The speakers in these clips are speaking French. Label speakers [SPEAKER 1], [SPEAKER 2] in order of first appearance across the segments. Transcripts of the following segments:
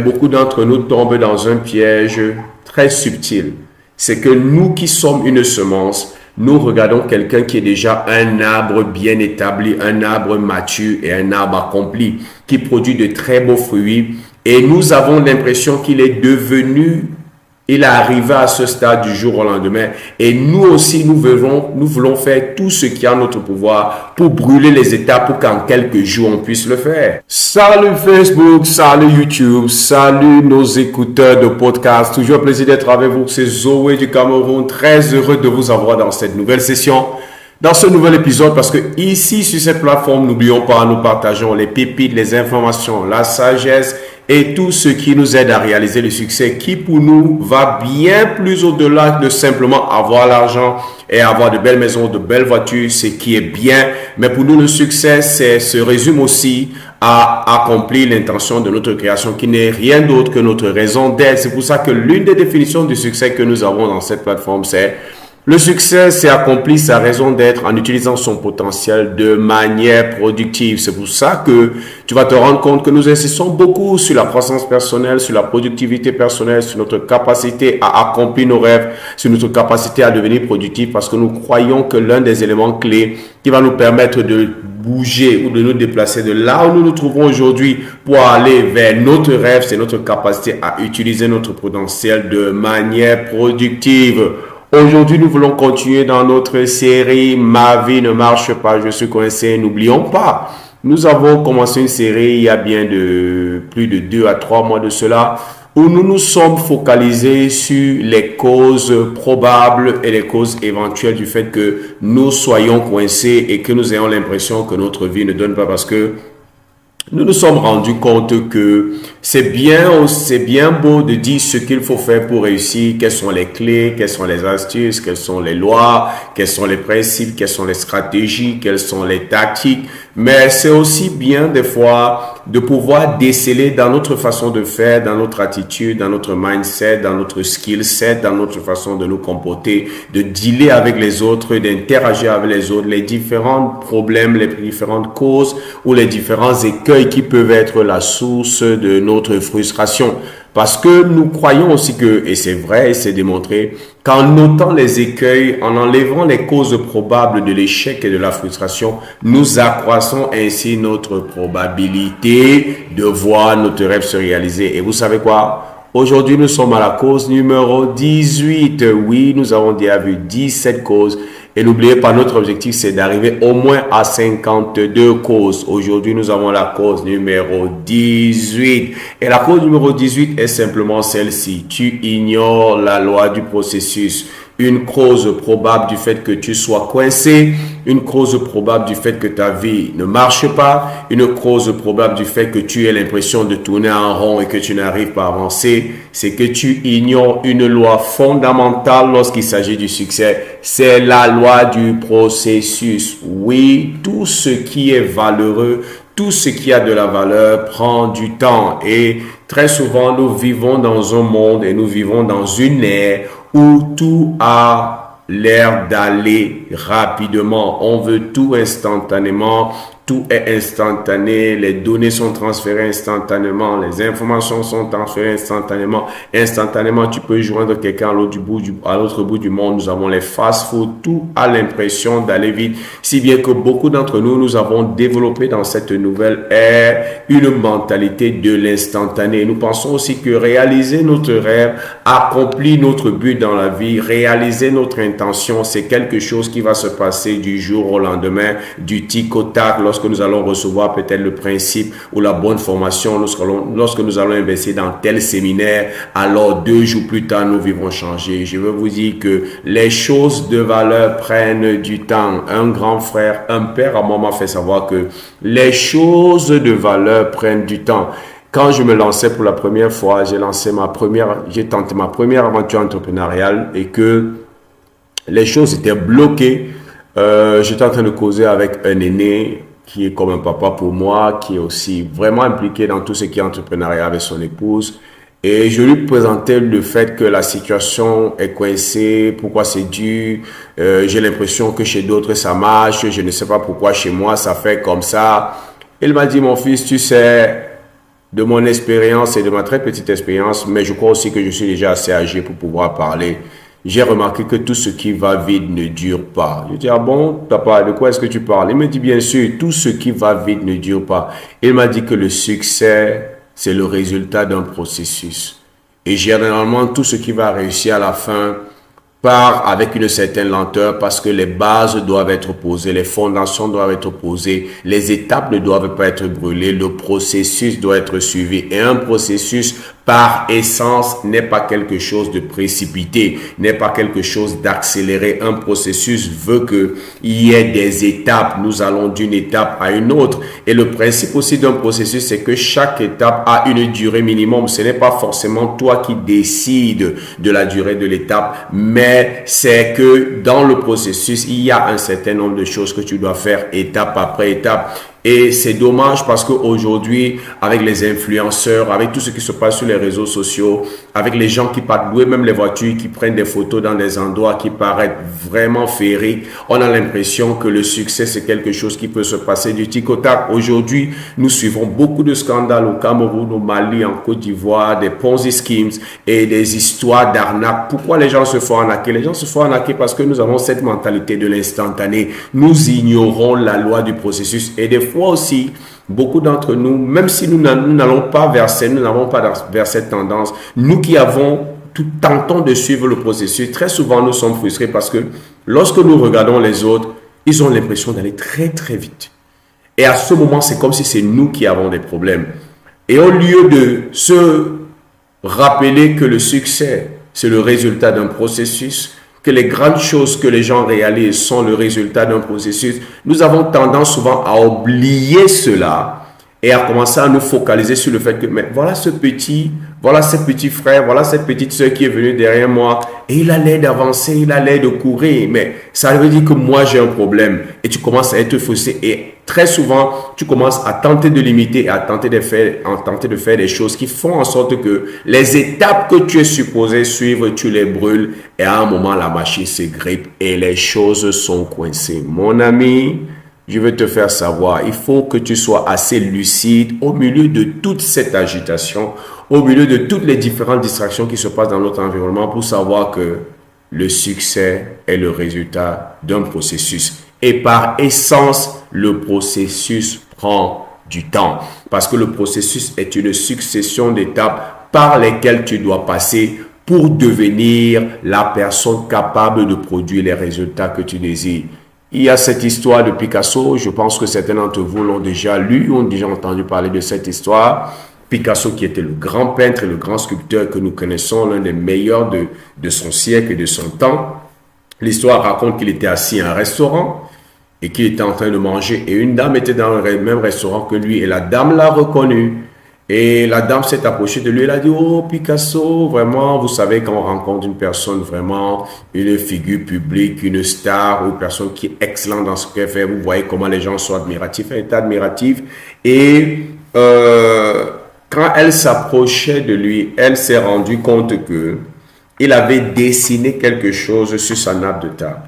[SPEAKER 1] Beaucoup d'entre nous tombent dans un piège très subtil. C'est que nous qui sommes une semence, nous regardons quelqu'un qui est déjà un arbre bien établi, un arbre mature et un arbre accompli, qui produit de très beaux fruits. Et nous avons l'impression qu'il est devenu, il est arrivé à ce stade du jour au lendemain. Et nous aussi, nous voulons faire tout ce qui est en notre pouvoir pour brûler les étapes pour qu'en quelques jours, on puisse le faire. Salut Facebook, salut YouTube, salut nos écouteurs de podcast. Toujours un plaisir d'être avec vous. C'est Zoé du Cameroun. Très heureux de vous avoir dans cette nouvelle session. Dans ce nouvel épisode, parce que ici, sur cette plateforme, n'oublions pas, nous partageons les pépites, les informations, la sagesse et tout ce qui nous aide à réaliser le succès qui, pour nous, va bien plus au-delà de simplement avoir l'argent et avoir de belles maisons, de belles voitures, ce qui est bien. Mais pour nous, le succès, se résume aussi à accomplir l'intention de notre création qui n'est rien d'autre que notre raison d'être. C'est pour ça que l'une des définitions du succès que nous avons dans cette plateforme, c'est le succès, c'est accomplir sa raison d'être en utilisant son potentiel de manière productive. C'est pour ça que tu vas te rendre compte que nous insistons beaucoup sur la croissance personnelle, sur la productivité personnelle, sur notre capacité à accomplir nos rêves, sur notre capacité à devenir productif parce que nous croyons que l'un des éléments clés qui va nous permettre de bouger ou de nous déplacer de là où nous nous trouvons aujourd'hui pour aller vers notre rêve, c'est notre capacité à utiliser notre potentiel de manière productive. Aujourd'hui, nous voulons continuer dans notre série « Ma vie ne marche pas, je suis coincé ». N'oublions pas, nous avons commencé une série il y a bien plus de 2 à 3 mois de cela où nous nous sommes focalisés sur les causes probables et les causes éventuelles du fait que nous soyons coincés et que nous ayons l'impression que notre vie ne donne pas parce que nous nous sommes rendus compte que c'est bien beau de dire ce qu'il faut faire pour réussir, quelles sont les clés, quelles sont les astuces, quelles sont les lois, quels sont les principes, quelles sont les stratégies, quelles sont les tactiques. Mais c'est aussi bien des fois de pouvoir déceler dans notre façon de faire, dans notre attitude, dans notre mindset, dans notre skill set, dans notre façon de nous comporter, de dealer avec les autres, d'interagir avec les autres, les différents problèmes, les différentes causes ou les différents écueils qui peuvent être la source de notre frustration. Parce que nous croyons aussi que, et c'est vrai et c'est démontré, qu'en notant les écueils, en enlevant les causes probables de l'échec et de la frustration, nous accroissons ainsi notre probabilité de voir notre rêve se réaliser. Et vous savez quoi? Aujourd'hui, nous sommes à la cause numéro 18. Oui, nous avons déjà vu 17 causes. Et n'oubliez pas, notre objectif, c'est d'arriver au moins à 52 causes. Aujourd'hui, nous avons la cause numéro 18. Et la cause numéro 18 est simplement celle-ci. Tu ignores la loi du processus. Une cause probable du fait que tu sois coincé, une cause probable du fait que ta vie ne marche pas, une cause probable du fait que tu aies l'impression de tourner en rond et que tu n'arrives pas à avancer, c'est que tu ignores une loi fondamentale lorsqu'il s'agit du succès, c'est la loi du processus. Oui, tout ce qui est valeureux, tout ce qui a de la valeur prend du temps et très souvent nous vivons dans un monde et nous vivons dans une ère où tout a l'air d'aller rapidement. On veut tout instantanément. Tout est instantané, les données sont transférées instantanément, les informations sont transférées instantanément. Instantanément, tu peux joindre quelqu'un à l'autre bout du monde. Nous avons les fast-food, tout a l'impression d'aller vite. Si bien que beaucoup d'entre nous, nous avons développé dans cette nouvelle ère une mentalité de l'instantané. Nous pensons aussi que réaliser notre rêve, accomplir notre but dans la vie, réaliser notre intention, c'est quelque chose qui va se passer du jour au lendemain, du tic au tac, lorsque nous allons recevoir peut-être le principe ou la bonne formation, lorsque nous allons investir dans tel séminaire, alors 2 jours plus tard, nous vivrons changer. Je veux vous dire que les choses de valeur prennent du temps. Un grand frère, un père à moi m'a fait savoir que les choses de valeur prennent du temps. Quand je me lançais pour la première fois, j'ai tenté ma première aventure entrepreneuriale et que les choses étaient bloquées. J'étais en train de causer avec un aîné qui est comme un papa pour moi, qui est aussi vraiment impliqué dans tout ce qui est entrepreneuriat avec son épouse. Et je lui présentais le fait que la situation est coincée, pourquoi c'est dur. J'ai l'impression que chez d'autres ça marche, je ne sais pas pourquoi chez moi ça fait comme ça. Il m'a dit, mon fils, tu sais, de mon expérience et de ma très petite expérience, mais je crois aussi que je suis déjà assez âgé pour pouvoir parler. J'ai remarqué que tout ce qui va vite ne dure pas. Je dis, ah bon, papa, de quoi est-ce que tu parles? Il me dit, bien sûr, tout ce qui va vite ne dure pas. Il m'a dit que le succès, c'est le résultat d'un processus. Et généralement, tout ce qui va réussir à la fin part avec une certaine lenteur parce que les bases doivent être posées, les fondations doivent être posées, les étapes ne doivent pas être brûlées, le processus doit être suivi. Et un processus, par essence, n'est pas quelque chose de précipité, n'est pas quelque chose d'accéléré. Un processus veut qu'il y ait des étapes. Nous allons d'une étape à une autre. Et le principe aussi d'un processus, c'est que chaque étape a une durée minimum. Ce n'est pas forcément toi qui décides de la durée de l'étape, mais c'est que dans le processus, il y a un certain nombre de choses que tu dois faire étape après étape. Et c'est dommage parce qu'aujourd'hui, avec les influenceurs, avec tout ce qui se passe sur les réseaux sociaux, avec les gens qui partent louer même les voitures, qui prennent des photos dans des endroits qui paraissent vraiment féeriques, on a l'impression que le succès, c'est quelque chose qui peut se passer du tic au tac. Aujourd'hui, nous suivons beaucoup de scandales au Cameroun, au Mali, en Côte d'Ivoire, des Ponzi schemes et des histoires d'arnaque. Pourquoi les gens se font arnaquer? Les gens se font arnaquer parce que nous avons cette mentalité de l'instantané. Nous ignorons la loi du processus et des fois aussi, beaucoup d'entre nous, même si nous n'allons pas nous n'avons pas vers cette tendance, nous qui avons tentons de suivre le processus, très souvent nous sommes frustrés parce que lorsque nous regardons les autres, ils ont l'impression d'aller très très vite. Et à ce moment, c'est comme si c'est nous qui avons des problèmes. Et au lieu de se rappeler que le succès, c'est le résultat d'un processus, que les grandes choses que les gens réalisent sont le résultat d'un processus, nous avons tendance souvent à oublier cela et à commencer à nous focaliser sur le fait que mais voilà ce petit frère, voilà cette petite soeur qui est venue derrière moi et il a l'air d'avancer, il a l'air de courir, mais ça veut dire que moi j'ai un problème et tu commences à être frustré et très souvent tu commences à tenter de limiter, à tenter de faire des choses qui font en sorte que les étapes que tu es supposé suivre, tu les brûles et à un moment la machine se grippe et les choses sont coincées. Mon ami, je veux te faire savoir, il faut que tu sois assez lucide au milieu de toute cette agitation, au milieu de toutes les différentes distractions qui se passent dans notre environnement pour savoir que le succès est le résultat d'un processus. Et par essence, le processus prend du temps parce que le processus est une succession d'étapes par lesquelles tu dois passer pour devenir la personne capable de produire les résultats que tu désires. Il y a cette histoire de Picasso, je pense que certains d'entre vous l'ont déjà lu, ont déjà entendu parler de cette histoire. Picasso qui était le grand peintre et le grand sculpteur que nous connaissons, l'un des meilleurs de son siècle et de son temps. L'histoire raconte qu'il était assis à un restaurant et qu'il était en train de manger et une dame était dans le même restaurant que lui et la dame l'a reconnu. Et la dame s'est approchée de lui, elle a dit, oh Picasso, vraiment, vous savez quand on rencontre une personne vraiment, une figure publique, une star, ou une personne qui est excellente dans ce qu'elle fait, vous voyez comment les gens sont admiratifs, elle était admirative. Et quand elle s'approchait de lui, elle s'est rendue compte que il avait dessiné quelque chose sur sa nappe de table.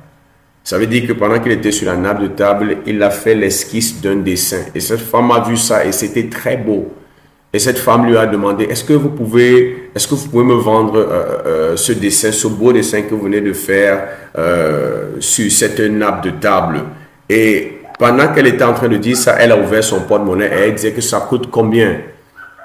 [SPEAKER 1] Ça veut dire que pendant qu'il était sur la nappe de table, il a fait l'esquisse d'un dessin. Et cette femme a vu ça et c'était très beau. Et cette femme lui a demandé, est-ce que vous pouvez me vendre ce dessin, ce beau dessin que vous venez de faire sur cette nappe de table? Et pendant qu'elle était en train de dire ça, elle a ouvert son porte-monnaie et elle disait que ça coûte combien?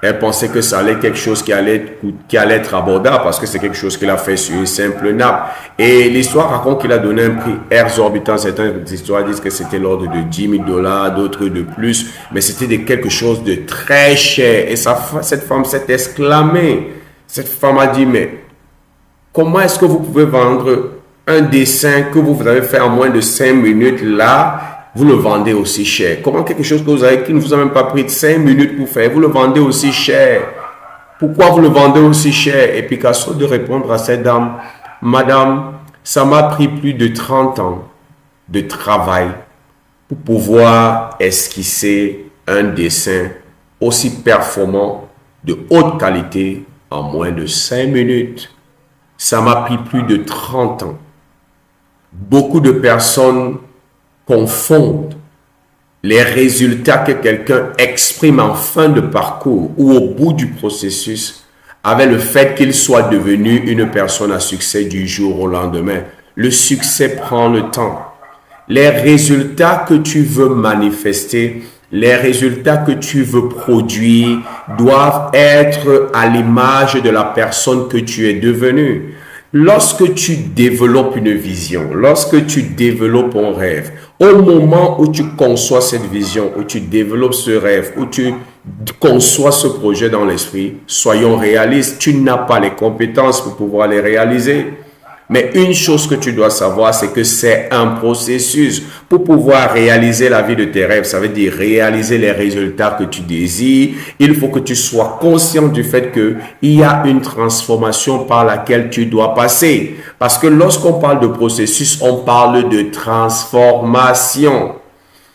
[SPEAKER 1] Elle pensait que ça allait être quelque chose qui allait être abordable parce que c'est quelque chose qu'il a fait sur une simple nappe. Et l'histoire raconte qu'il a donné un prix exorbitant. Certaines histoires disent que c'était l'ordre de $10,000, d'autres de plus. Mais c'était quelque chose de très cher. Et cette femme s'est exclamée. Cette femme a dit, mais comment est-ce que vous pouvez vendre un dessin que vous avez fait en moins de 5 minutes là? Vous le vendez aussi cher. Comment quelque chose que vous avez qui ne vous a même pas pris 5 minutes pour faire, vous le vendez aussi cher? Pourquoi vous le vendez aussi cher? Et Picasso de répondre à cette dame, Madame, ça m'a pris plus de 30 ans de travail pour pouvoir esquisser un dessin aussi performant, de haute qualité, en moins de 5 minutes. Ça m'a pris plus de 30 ans. Beaucoup de personnes confondent les résultats que quelqu'un exprime en fin de parcours ou au bout du processus avec le fait qu'il soit devenu une personne à succès du jour au lendemain. Le succès prend le temps. Les résultats que tu veux manifester, les résultats que tu veux produire doivent être à l'image de la personne que tu es devenue. Lorsque tu développes une vision, lorsque tu développes un rêve, au moment où tu conçois cette vision, où tu développes ce rêve, où tu conçois ce projet dans l'esprit, soyons réalistes, tu n'as pas les compétences pour pouvoir les réaliser. Mais une chose que tu dois savoir, c'est que c'est un processus. Pour pouvoir réaliser la vie de tes rêves, ça veut dire réaliser les résultats que tu désires. Il faut que tu sois conscient du fait qu'il y a une transformation par laquelle tu dois passer. Parce que lorsqu'on parle de processus, on parle de transformation.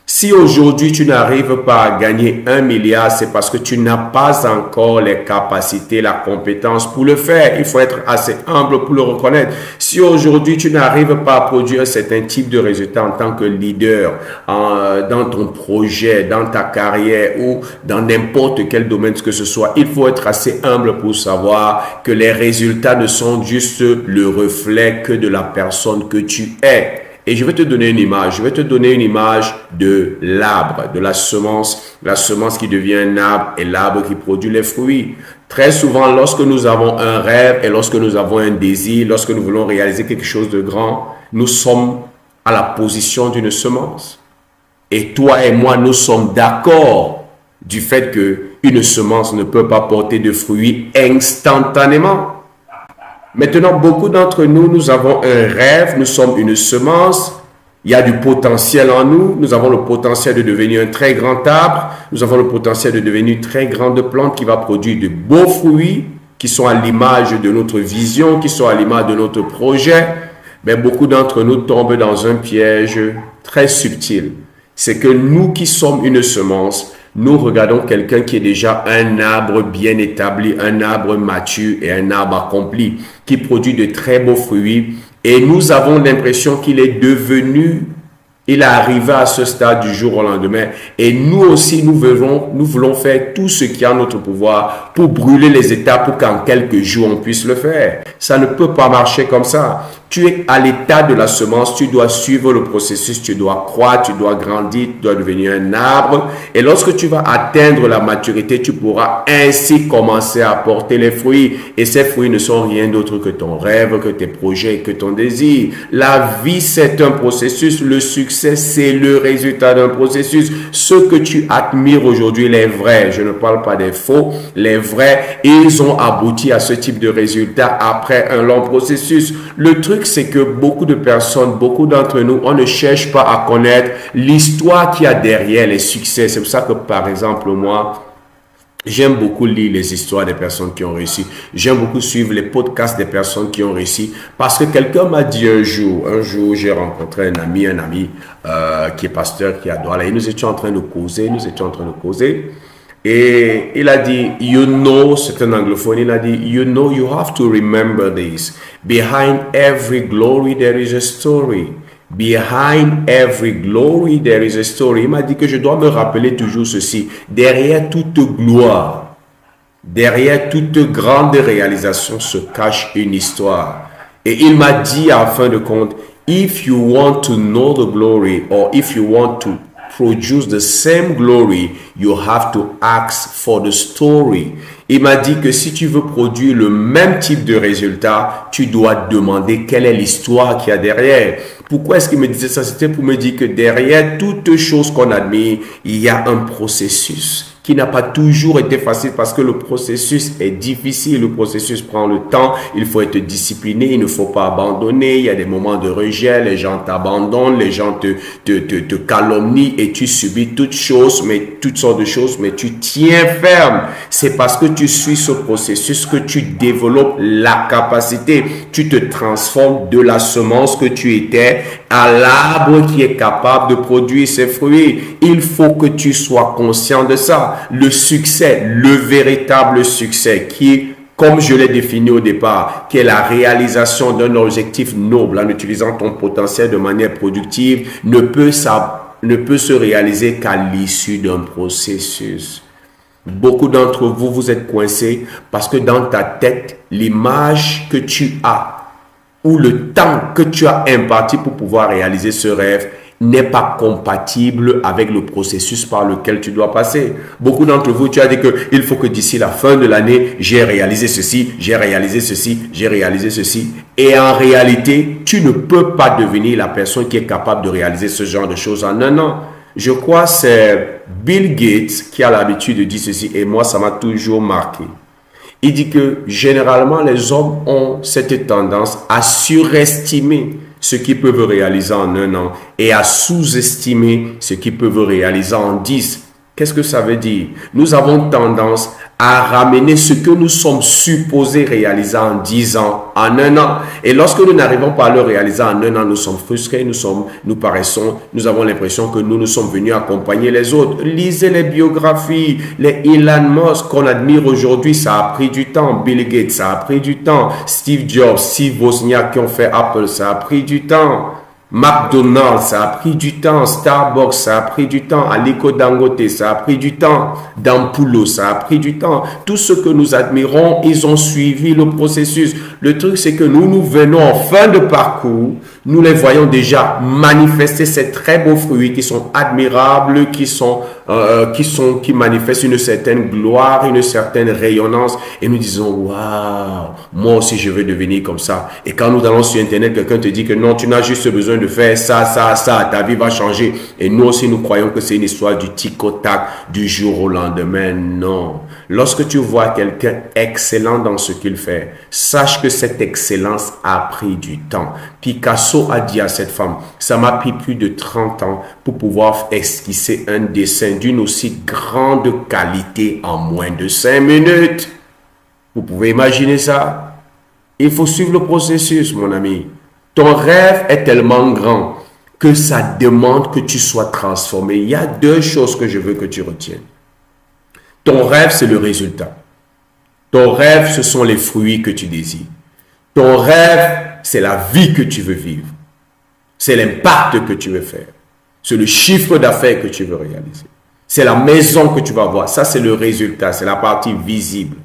[SPEAKER 1] Si aujourd'hui tu n'arrives pas à gagner 1 milliard, c'est parce que tu n'as pas encore les capacités, la compétence pour le faire. Il faut être assez humble pour le reconnaître. Si aujourd'hui tu n'arrives pas à produire un certain type de résultat en tant que leader, dans ton projet, dans ta carrière ou dans n'importe quel domaine que ce soit, il faut être assez humble pour savoir que les résultats ne sont juste le reflet que de la personne que tu es. Et je vais te donner une image. Je vais te donner une image de l'arbre, de la semence qui devient un arbre et l'arbre qui produit les fruits. Très souvent, lorsque nous avons un rêve et lorsque nous avons un désir, lorsque nous voulons réaliser quelque chose de grand, nous sommes à la position d'une semence. Et toi et moi, nous sommes d'accord du fait qu'une semence ne peut pas porter de fruits instantanément. Maintenant, beaucoup d'entre nous, nous avons un rêve, nous sommes une semence, il y a du potentiel en nous, nous avons le potentiel de devenir un très grand arbre, nous avons le potentiel de devenir une très grande plante qui va produire de beaux fruits qui sont à l'image de notre vision, qui sont à l'image de notre projet. Mais beaucoup d'entre nous tombent dans un piège très subtil. C'est que nous qui sommes une semence, nous regardons quelqu'un qui est déjà un arbre bien établi, un arbre mature et un arbre accompli, qui produit de très beaux fruits. Et nous avons l'impression qu'il est devenu, il est arrivé à ce stade du jour au lendemain. Et nous aussi, nous voulons faire tout ce qui est en notre pouvoir pour brûler les étapes pour qu'en quelques jours, on puisse le faire. Ça ne peut pas marcher comme ça. Tu es à l'état de la semence, tu dois suivre le processus, tu dois croître, tu dois grandir, tu dois devenir un arbre. Et lorsque tu vas atteindre la maturité, tu pourras ainsi commencer à porter les fruits. Et ces fruits ne sont rien d'autre que ton rêve, que tes projets, que ton désir. La vie, c'est un processus. Le succès, c'est le résultat d'un processus. Ce que tu admires aujourd'hui, les vrais, je ne parle pas des faux, les vrais, ils ont abouti à ce type de résultat après un long processus. Le truc, c'est que beaucoup de personnes, beaucoup d'entre nous, on ne cherche pas à connaître l'histoire qu'il y a derrière les succès. C'est pour ça que, par exemple, moi, j'aime beaucoup lire les histoires des personnes qui ont réussi. J'aime beaucoup suivre les podcasts des personnes qui ont réussi. Parce que quelqu'un m'a dit un jour, j'ai rencontré un ami qui est pasteur, qui adore. Et nous étions en train de causer, Et il a dit, c'est un anglophone, il a dit, you have to remember this. Behind every glory, there is a story. Behind every glory, there is a story. Il m'a dit que je dois me rappeler toujours ceci. Derrière toute gloire, derrière toute grande réalisation se cache une histoire. Et il m'a dit en fin de compte, if you want to know the glory, or if you want to produce the same glory, you have to ask for the story. Il m'a dit que si tu veux produire le même type de résultat, tu dois demander quelle est l'histoire qu'il y a derrière. Pourquoi est-ce qu'il me disait ça? C'était pour me dire que derrière toute chose qu'on admire, il y a un processus qui n'a pas toujours été facile parce que le processus est difficile, le processus prend le temps, il faut être discipliné, il ne faut pas abandonner, il y a des moments de rejet, les gens t'abandonnent, les gens te calomnient et tu subis toutes sortes de choses, mais tu tiens ferme. C'est parce que tu suis ce processus que tu développes la capacité, tu te transformes de la semence que tu étais à l'arbre qui est capable de produire ses fruits. Il faut que tu sois conscient de ça. Le succès, le véritable succès qui, comme je l'ai défini au départ, qui est la réalisation d'un objectif noble en utilisant ton potentiel de manière productive, ne peut ne peut se réaliser qu'à l'issue d'un processus. Beaucoup d'entre vous, vous êtes coincés parce que dans ta tête, l'image que tu as ou le temps que tu as imparti pour pouvoir réaliser ce rêve n'est pas compatible avec le processus par lequel tu dois passer. Beaucoup d'entre vous, tu as dit qu'il faut que d'ici la fin de l'année, j'ai réalisé ceci, j'ai réalisé ceci, j'ai réalisé ceci. Et en réalité, tu ne peux pas devenir la personne qui est capable de réaliser ce genre de choses en un an. Je crois que c'est Bill Gates qui a l'habitude de dire ceci et moi, ça m'a toujours marqué. Il dit que généralement, les hommes ont cette tendance à surestimer ce qu'ils peuvent réaliser en un an et à sous-estimer ce qu'ils peuvent réaliser en 10. Qu'est-ce que ça veut dire? Nous avons tendance à ramener ce que nous sommes supposés réaliser en 10 ans, en un an. Et lorsque nous n'arrivons pas à le réaliser en un an, nous sommes frustrés, nous avons l'impression que nous sommes venus accompagner les autres. Lisez les biographies, les Elon Musk qu'on admire aujourd'hui, ça a pris du temps. Bill Gates, ça a pris du temps. Steve Jobs, Steve Wozniak qui ont fait Apple, ça a pris du temps. McDonald's, ça a pris du temps. Starbucks, ça a pris du temps. Aliko Dangote, ça a pris du temps. Dampulo, ça a pris du temps. Tous ceux que nous admirons, ils ont suivi le processus. Le truc, c'est que nous venons en fin de parcours. Nous les voyons déjà manifester ces très beaux fruits qui sont admirables, qui manifestent une certaine gloire, une certaine rayonnance. Et nous disons, waouh, moi aussi je veux devenir comme ça. Et quand nous allons sur Internet, quelqu'un te dit que non, tu n'as juste besoin de faire ça, ta vie va changer. Et nous aussi, nous croyons que c'est une histoire du tic-au-tac, du jour au lendemain. Non. Lorsque tu vois quelqu'un excellent dans ce qu'il fait, sache que cette excellence a pris du temps. Picasso a dit à cette femme, ça m'a pris plus de 30 ans pour pouvoir esquisser un dessin d'une aussi grande qualité en moins de 5 minutes. Vous pouvez imaginer ça? Il faut suivre le processus, mon ami. Ton rêve est tellement grand que ça demande que tu sois transformé. Il y a 2 choses que je veux que tu retiennes. Ton rêve, c'est le résultat. Ton rêve, ce sont les fruits que tu désires. Ton rêve, c'est la vie que tu veux vivre. C'est l'impact que tu veux faire. C'est le chiffre d'affaires que tu veux réaliser. C'est la maison que tu vas avoir. Ça, c'est le résultat. C'est la partie visible.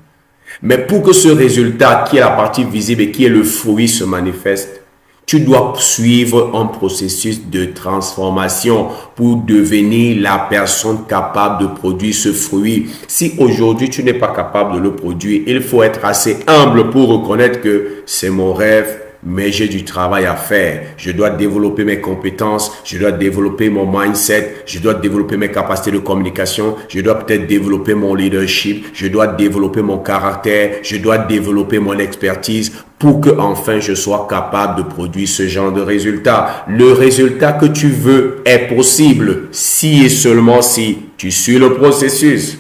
[SPEAKER 1] Mais pour que ce résultat, qui est la partie visible et qui est le fruit, se manifeste, tu dois suivre un processus de transformation pour devenir la personne capable de produire ce fruit. Si aujourd'hui tu n'es pas capable de le produire, il faut être assez humble pour reconnaître que c'est mon rêve, mais j'ai du travail à faire. Je dois développer mes compétences, je dois développer mon mindset, je dois développer mes capacités de communication, je dois peut-être développer mon leadership, je dois développer mon caractère, je dois développer mon expertise pour que enfin je sois capable de produire ce genre de résultat. Le résultat que tu veux est possible si et seulement si tu suis le processus.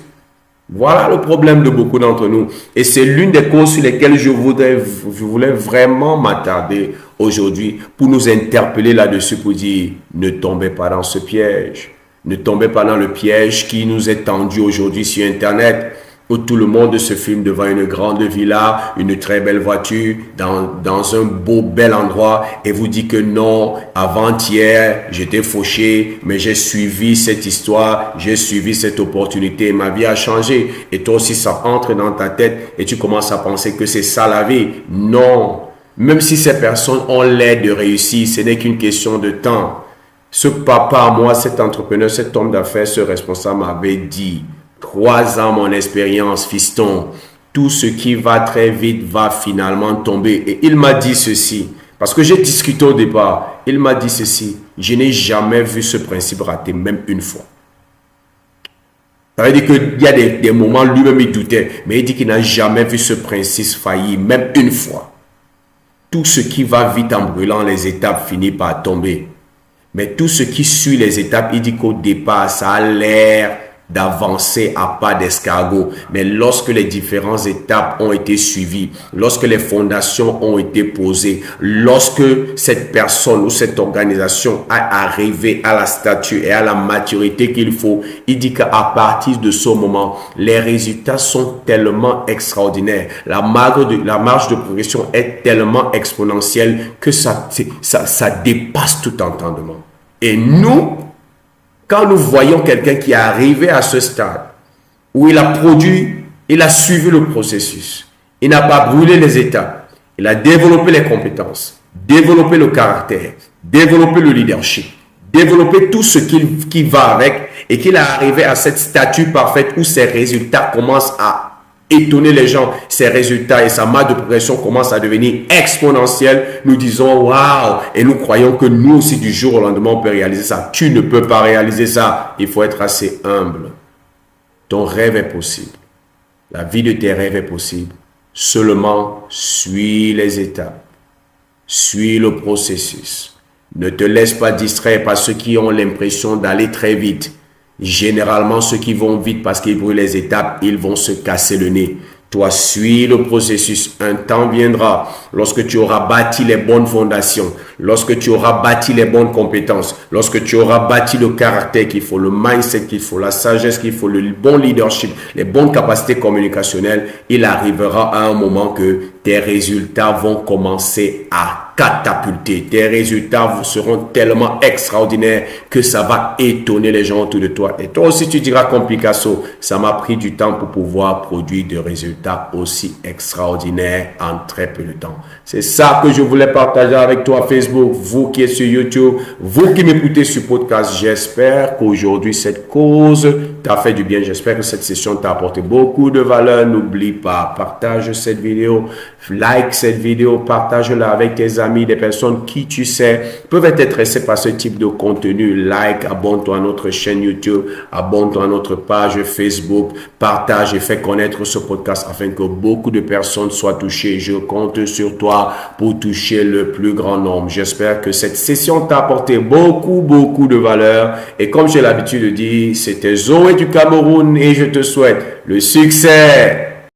[SPEAKER 1] Voilà le problème de beaucoup d'entre nous. Et c'est l'une des causes sur lesquelles je voulais vraiment m'attarder aujourd'hui pour nous interpeller là-dessus, pour dire ne tombez pas dans ce piège. Ne tombez pas dans le piège qui nous est tendu aujourd'hui sur Internet, où tout le monde se filme devant une grande villa, une très belle voiture, dans un bel endroit, et vous dit que non, avant-hier, j'étais fauché, mais j'ai suivi cette histoire, j'ai suivi cette opportunité, ma vie a changé. Et toi aussi, ça entre dans ta tête et tu commences à penser que c'est ça la vie. Non. Même si ces personnes ont l'air de réussir, ce n'est qu'une question de temps. Ce papa, moi, cet entrepreneur, cet homme d'affaires, ce responsable m'avait dit, 3 ans mon expérience, fiston, tout ce qui va très vite va finalement tomber. Et il m'a dit ceci, parce que j'ai discuté au départ, il m'a dit ceci, je n'ai jamais vu ce principe rater, même une fois. Ça veut dire qu'il y a des moments, lui-même il doutait, mais il dit qu'il n'a jamais vu ce principe faillir, même une fois. Tout ce qui va vite en brûlant les étapes finit par tomber. Mais tout ce qui suit les étapes, il dit qu'au départ, ça a l'air d'avancer à pas d'escargot. Mais lorsque les différentes étapes ont été suivies, lorsque les fondations ont été posées, lorsque cette personne ou cette organisation a arrivé à la stature et à la maturité qu'il faut, il dit qu'à partir de ce moment, les résultats sont tellement extraordinaires. La marge de progression est tellement exponentielle que ça dépasse tout entendement. Et nous, quand nous voyons quelqu'un qui est arrivé à ce stade, où il a produit, il a suivi le processus, il n'a pas brûlé les étapes, il a développé les compétences, développé le caractère, développé le leadership, développé tout ce qui va avec, et qu'il est arrivé à cette statue parfaite où ses résultats commencent à étonner les gens, ses résultats et sa marge de progression commencent à devenir exponentielle. Nous disons waouh, et nous croyons que nous aussi du jour au lendemain on peut réaliser ça. Tu ne peux pas réaliser ça. Il faut être assez humble. Ton rêve est possible. La vie de tes rêves est possible. Seulement suis les étapes. Suis le processus. Ne te laisse pas distraire par ceux qui ont l'impression d'aller très vite. Généralement, ceux qui vont vite parce qu'ils brûlent les étapes, ils vont se casser le nez. Toi, suis le processus. Un temps viendra lorsque tu auras bâti les bonnes fondations, lorsque tu auras bâti les bonnes compétences, lorsque tu auras bâti le caractère qu'il faut, le mindset qu'il faut, la sagesse qu'il faut, le bon leadership, les bonnes capacités communicationnelles. Il arrivera à un moment que tes résultats vont commencer à catapulter. Tes résultats seront tellement extraordinaires que ça va étonner les gens autour de toi. Et toi aussi, tu diras comme Picasso, ça m'a pris du temps pour pouvoir produire des résultats aussi extraordinaires en très peu de temps. C'est ça que je voulais partager avec toi, Facebook, vous qui êtes sur YouTube, vous qui m'écoutez sur podcast. J'espère qu'aujourd'hui, cette cause t'a fait du bien. J'espère que cette session t'a apporté beaucoup de valeur. N'oublie pas, partage cette vidéo, like cette vidéo, partage-la avec tes amis, des personnes qui tu sais peuvent être intéressées par ce type de contenu. Like, abonne-toi à notre chaîne YouTube, abonne-toi à notre page Facebook, partage et fais connaître ce podcast afin que beaucoup de personnes soient touchées. Je compte sur toi pour toucher le plus grand nombre. J'espère que cette session t'a apporté beaucoup de valeur. Et comme j'ai l'habitude de dire, c'était Zoé du Cameroun et je te souhaite le succès.